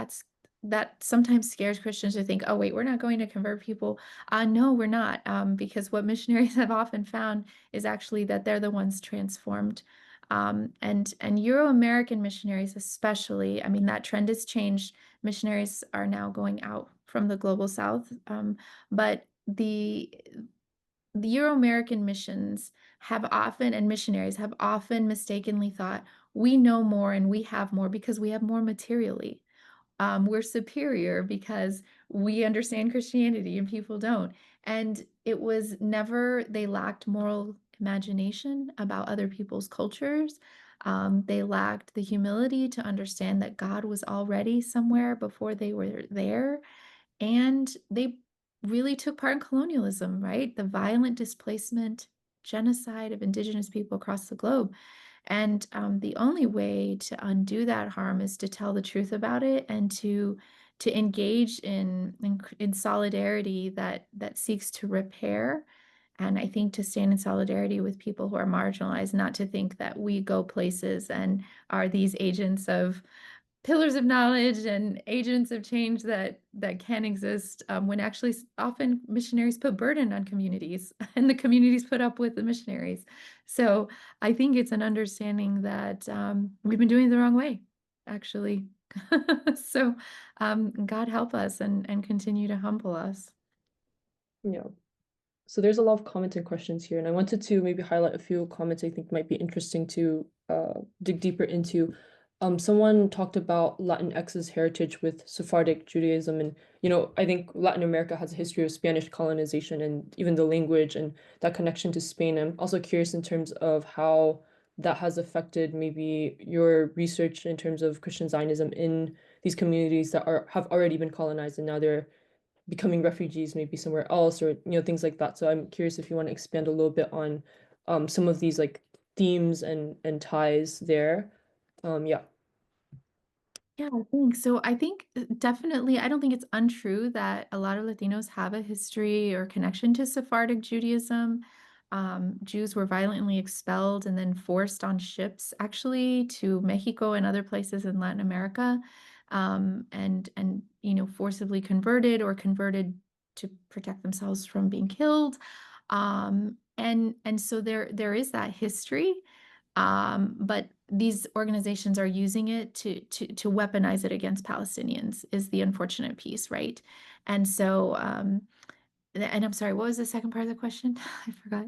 that sometimes scares Christians to think, oh, wait, we're not going to convert people. No, we're not, because what missionaries have often found is actually that they're the ones transformed. And Euro-American missionaries especially, that trend has changed. Missionaries are now going out from the global South, but the Euro-American missions have often, and missionaries have often mistakenly thought we know more and we have more because we have more materially. We're superior because we understand Christianity and people don't. And it was never, they lacked moral imagination about other people's cultures. They lacked the humility to understand that God was already somewhere before they were there. And they really took part in colonialism, right? The violent displacement, genocide of indigenous people across the globe. And the only way to undo that harm is to tell the truth about it and to engage in solidarity that seeks to repair. And I think to stand in solidarity with people who are marginalized, not to think that we go places and are these agents of pillars of knowledge and agents of change that can exist, when actually often missionaries put burden on communities and the communities put up with the missionaries. So I think it's an understanding that we've been doing it the wrong way, actually. So God help us and continue to humble us. Yeah. So there's a lot of comments and questions here, and I wanted to maybe highlight a few comments I think might be interesting to dig deeper into. Someone talked about Latinx's heritage with Sephardic Judaism, and I think Latin America has a history of Spanish colonization and even the language and that connection to Spain. I'm also curious in terms of how that has affected maybe your research in terms of Christian Zionism in these communities that have already been colonized and now they're becoming refugees maybe somewhere else, or things like that. So I'm curious if you want to expand a little bit on some of these like themes and ties there. Yeah. Yeah, I think so. I think definitely, I don't think it's untrue that a lot of Latinos have a history or connection to Sephardic Judaism. Jews were violently expelled and then forced on ships, actually, to Mexico and other places in Latin America, and forcibly converted to protect themselves from being killed. And so there is that history. But these organizations are using it to weaponize it against Palestinians is the unfortunate piece, right? And so And I'm sorry, what was the second part of the question? I forgot.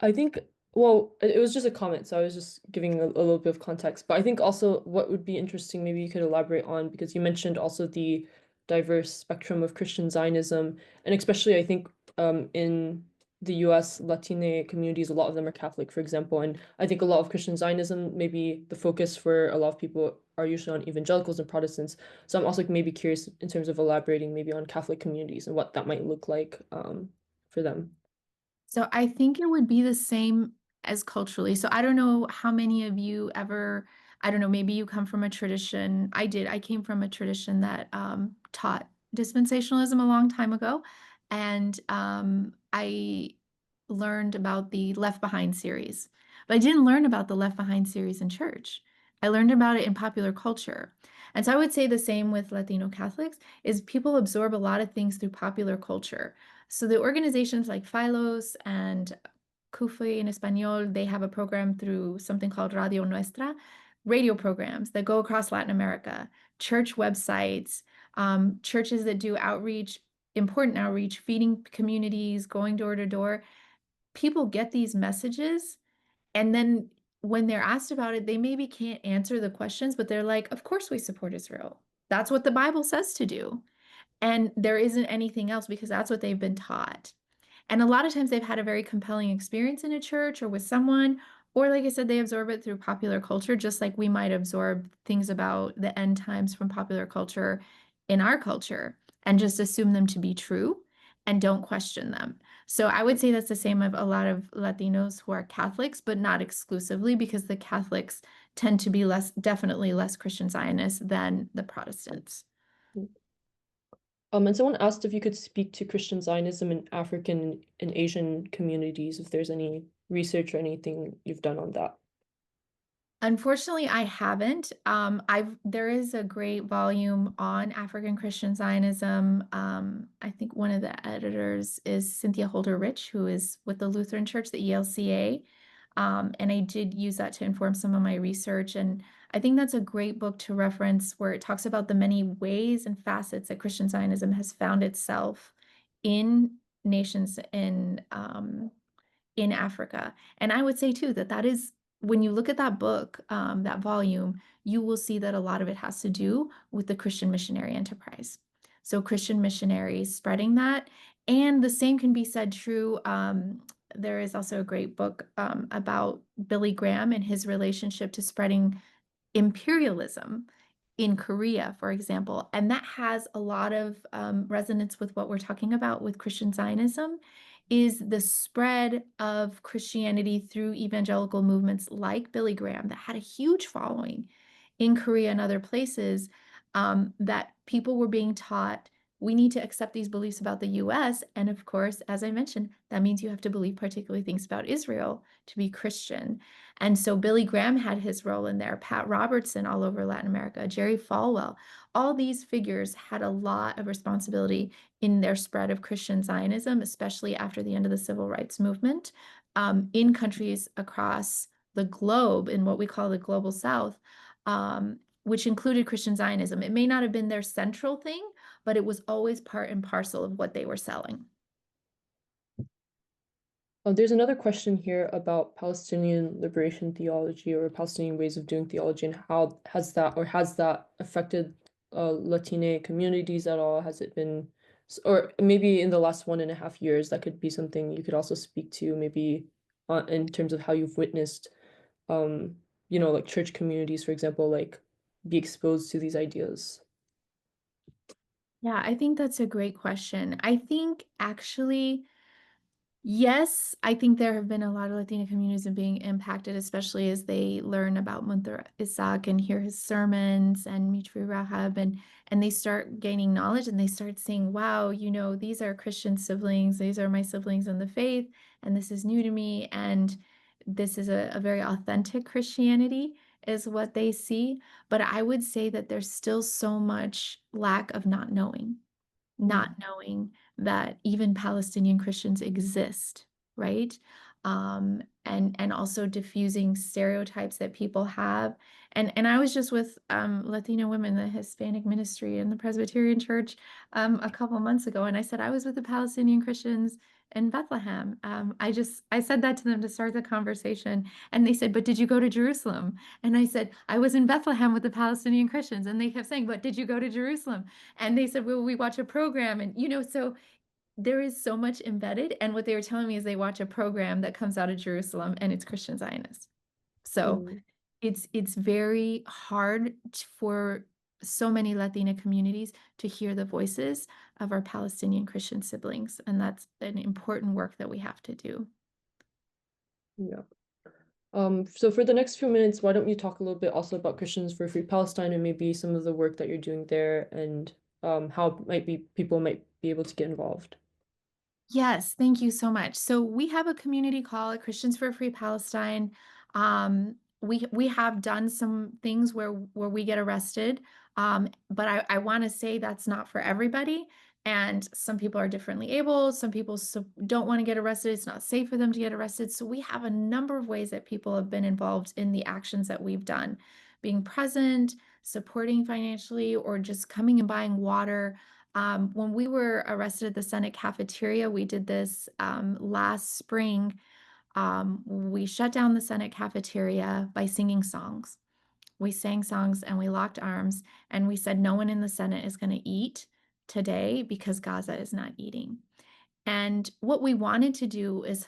I think, well, it was just a comment, so I was just giving a little bit of context. But I think also what would be interesting, maybe you could elaborate on, because you mentioned also the diverse spectrum of Christian Zionism, and especially I think in the US Latine communities, a lot of them are Catholic, for example, and I think a lot of Christian Zionism, maybe the focus for a lot of people are usually on evangelicals and Protestants. So I'm also maybe curious in terms of elaborating maybe on Catholic communities and what that might look like for them. So I think it would be the same as culturally. So I don't know how many of you ever, I don't know, maybe you come from a tradition. I did. I came from a tradition that taught dispensationalism a long time ago. And I learned about the Left Behind series, but I didn't learn about the Left Behind series in church. I learned about it in popular culture. And so I would say the same with Latino Catholics is people absorb a lot of things through popular culture. So the organizations like Philos and CUFI in Espanol, they have a program through something called Radio Nuestra, radio programs that go across Latin America, church websites, churches that do outreach, important outreach, feeding communities, going door to door. People get these messages, and then when they're asked about it, they maybe can't answer the questions, but they're like, of course we support Israel. That's what the Bible says to do. And there isn't anything else because that's what they've been taught. And a lot of times they've had a very compelling experience in a church or with someone, or like I said, they absorb it through popular culture, just like we might absorb things about the end times from popular culture in our culture and just assume them to be true and don't question them. So I would say that's the same of a lot of Latinos who are Catholics, but not exclusively because the Catholics tend to be definitely less Christian Zionist than the Protestants. And someone asked if you could speak to Christian Zionism in African and Asian communities, if there's any research or anything you've done on that. Unfortunately, I haven't. There is a great volume on African Christian Zionism. I think one of the editors is Cynthia Holder Rich, who is with the Lutheran Church, the ELCA. And I did use that to inform some of my research. And I think that's a great book to reference where it talks about the many ways and facets that Christian Zionism has found itself in nations in Africa. And I would say too that that is when you look at that book, that volume, you will see that a lot of it has to do with the Christian missionary enterprise. So Christian missionaries spreading that. And the same can be said true. There is also a great book about Billy Graham and his relationship to spreading imperialism in Korea, for example. And that has a lot of resonance with what we're talking about with Christian Zionism, is the spread of Christianity through evangelical movements like Billy Graham that had a huge following in Korea and other places, that people were being taught we need to accept these beliefs about the US. And of course, as I mentioned, that means you have to believe particularly things about Israel to be Christian. And so Billy Graham had his role in there, Pat Robertson all over Latin America, Jerry Falwell. All these figures had a lot of responsibility in their spread of Christian Zionism, especially after the end of the civil rights movement, in countries across the globe, in what we call the global South, which included Christian Zionism. It may not have been their central thing, but it was always part and parcel of what they were selling. There's another question here about Palestinian liberation theology or Palestinian ways of doing theology, and how has that affected Latine communities at all? Has it been, or maybe in the last 1.5 years, that could be something you could also speak to, maybe in terms of how you've witnessed, like church communities, for example, like be exposed to these ideas. Yeah, I think that's a great question. I think actually, yes, I think there have been a lot of Latina communities being impacted, especially as they learn about Munthar Isaac and hear his sermons and Mitri Rahab, and they start gaining knowledge and they start saying, wow, these are Christian siblings, these are my siblings in the faith, and this is new to me, and this is a very authentic Christianity is what they see. But I would say that there's still so much lack of not knowing that even Palestinian Christians exist, right? and also diffusing stereotypes that people have. And I was just with Latino women, the Hispanic ministry in the Presbyterian Church a couple months ago, and I said I was with the Palestinian Christians in Bethlehem. I said that to them to start the conversation, and they said, "But did you go to Jerusalem?" And I said, "I was in Bethlehem with the Palestinian Christians," and they kept saying, "But did you go to Jerusalem?" And they said, "Well, we watch a program," and so there is so much embedded. And what they were telling me is they watch a program that comes out of Jerusalem and it's Christian Zionist. So Mm. it's very hard for so many Latina communities to hear the voices of our Palestinian Christian siblings. And that's an important work that we have to do. Yeah. So for the next few minutes, why don't you talk a little bit also about Christians for Free Palestine and maybe some of the work that you're doing there and how people might be able to get involved. Yes, thank you so much. So we have a community call at Christians for Free Palestine. We have done some things where we get arrested, but I want to say that's not for everybody. And some people are differently able. Some people don't want to get arrested. It's not safe for them to get arrested. So we have a number of ways that people have been involved in the actions that we've done, being present, supporting financially, or just coming and buying water. When we were arrested at the Senate cafeteria, we did this last spring. We shut down the Senate cafeteria by singing songs. We sang songs and we locked arms and we said, no one in the Senate is going to eat today because Gaza is not eating. And what we wanted to do is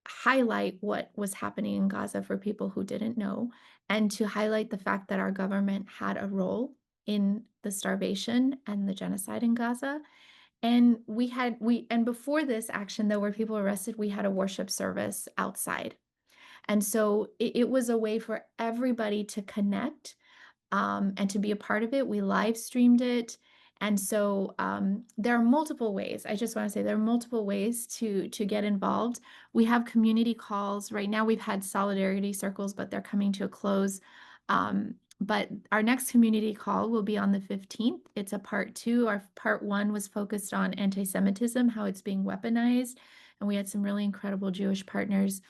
highlight what was happening in Gaza for people who didn't know, and to highlight the fact that our government had a role in the starvation and the genocide in Gaza. And and before this action, though, where people were arrested, we had a worship service outside. And so it was a way for everybody to connect and to be a part of it. We live streamed it. And so there are multiple ways. I just want to say there are multiple ways to get involved. We have community calls. Right now we've had solidarity circles, but they're coming to a close. But our next community call will be on the 15th. It's a part 2. Our part 1 was focused on anti-Semitism, how it's being weaponized. And we had some really incredible Jewish partners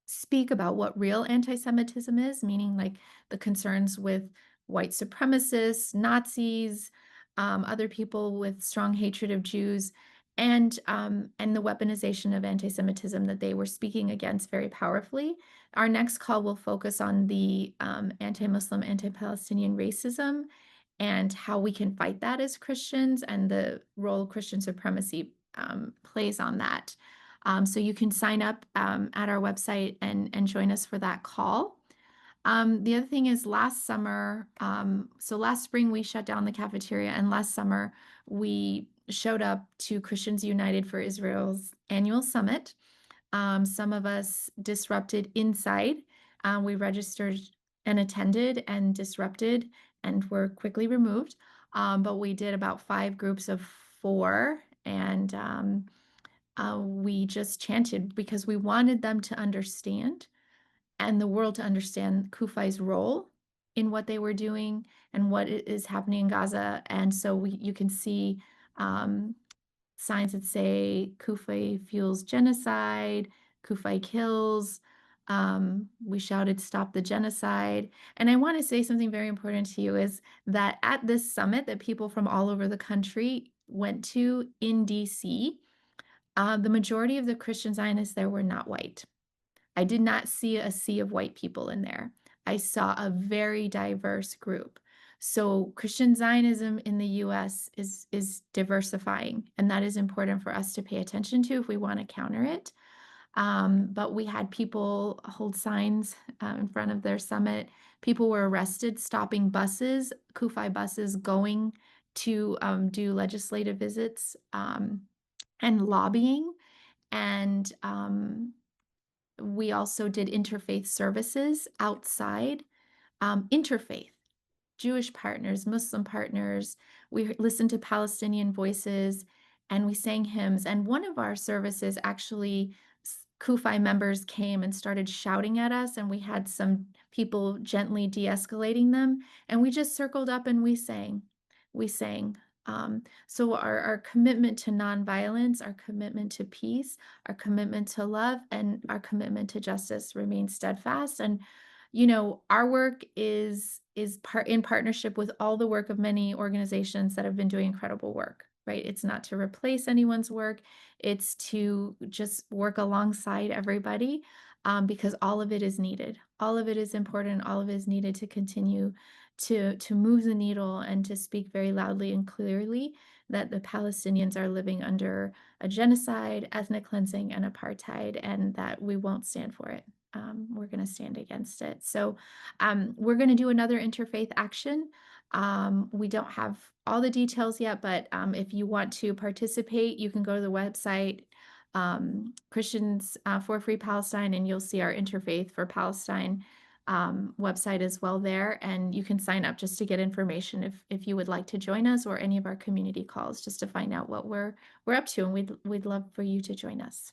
speak about what real anti-Semitism is, meaning like the concerns with white supremacists, Nazis, other people with strong hatred of Jews, and the weaponization of anti-Semitism that they were speaking against very powerfully. Our next call will focus on the anti-Muslim, anti-Palestinian racism and how we can fight that as Christians and the role Christian supremacy plays on that. So you can sign up at our website and join us for that call. The other thing is last summer, so last spring we shut down the cafeteria, and last summer we showed up to Christians United for Israel's annual summit. Some of us disrupted inside. We registered and attended and disrupted and were quickly removed. But we did about 5 groups of 4, and we just chanted because we wanted them to understand and the world to understand Kufai's role in what they were doing and what is happening in Gaza. And so you can see signs that say Kufai fuels genocide, Kufai kills. We shouted, "Stop the genocide." And I want to say something very important to you is that at this summit that people from all over the country went to in DC, the majority of the Christian Zionists there were not white. I did not see a sea of white people in there. I saw a very diverse group. So Christian Zionism in the US is diversifying, and that is important for us to pay attention to if we want to counter it. But we had people hold signs in front of their summit. People were arrested stopping buses, Kufai buses, going to do legislative visits and lobbying. And we also did interfaith services outside, interfaith, Jewish partners, Muslim partners. We listened to Palestinian voices and we sang hymns. And one of our services, actually, Kufai members came and started shouting at us, and we had some people gently de-escalating them. And we just circled up and we sang. We sang, So our commitment to nonviolence, our commitment to peace, our commitment to love, and our commitment to justice remains steadfast. And our work is in partnership with all the work of many organizations that have been doing incredible work, right? It's not to replace anyone's work, it's to just work alongside everybody, because all of it is needed. All of it is important. All of it is needed to continue to move the needle and to speak very loudly and clearly that the Palestinians are living under a genocide, ethnic cleansing, and apartheid, and that we won't stand for it. We're going to stand against it. So we're going to do another interfaith action. We don't have all the details yet, but if you want to participate, you can go to the website, Christians for Free Palestine, and you'll see our Interfaith for Palestine website as well there. And you can sign up just to get information if you would like to join us, or any of our community calls, just to find out what we're up to. And we'd love for you to join us.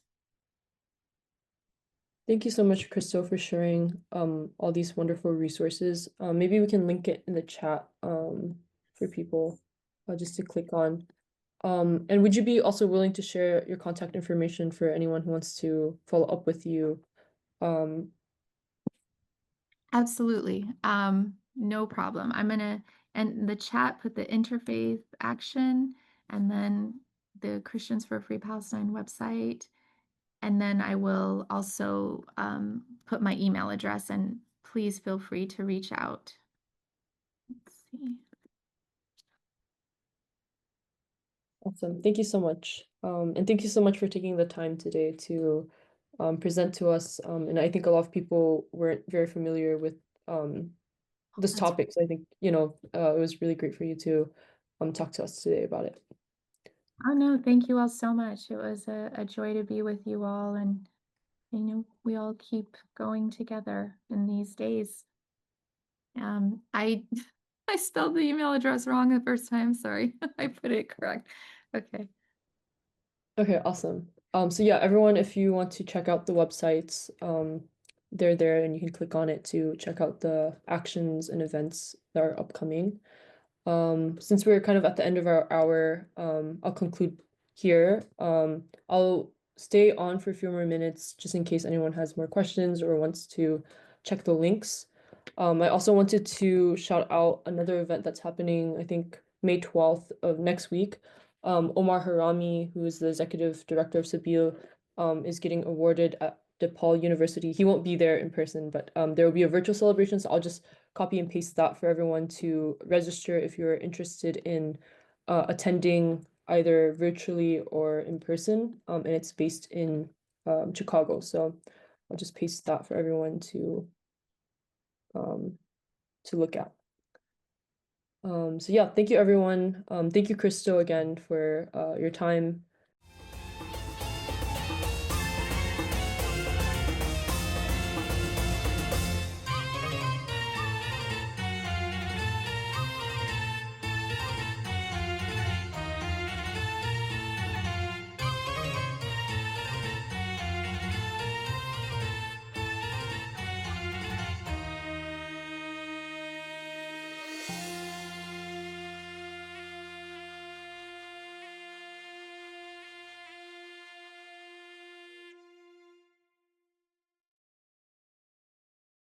Thank you so much, Crystal, for sharing all these wonderful resources. Maybe we can link it in the chat for people just to click on. And would you be also willing to share your contact information for anyone who wants to follow up with you? Absolutely. No problem. I'm gonna, and the chat, put the interfaith action, and then the Christians for Free Palestine website. And then I will also put my email address, and please feel free to reach out. Let's see. Awesome. Thank you so much. And thank you so much for taking the time today to present to us. And I think a lot of people weren't very familiar with this topic. So I think, it was really great for you to talk to us today about it. Oh, no, thank you all so much. It was a joy to be with you all. And, we all keep going together in these days. I I spelled the email address wrong the first time. Sorry. I put it correct. Okay. Okay, awesome. So yeah, everyone, if you want to check out the websites, they're there, and you can click on it to check out the actions and events that are upcoming. Since we're kind of at the end of our hour, I'll conclude here. I'll stay on for a few more minutes just in case anyone has more questions or wants to check the links. I also wanted to shout out another event that's happening, I think May 12th of next week. Omar Harami, who is the executive director of Sabeel, is getting awarded at DePaul University. He won't be there in person, but there will be a virtual celebration, so I'll just copy and paste that for everyone to register if you're interested in attending either virtually or in person. And it's based in Chicago, so I'll just paste that for everyone to look at. So yeah, thank you everyone. Thank you, Crystal, again for your time.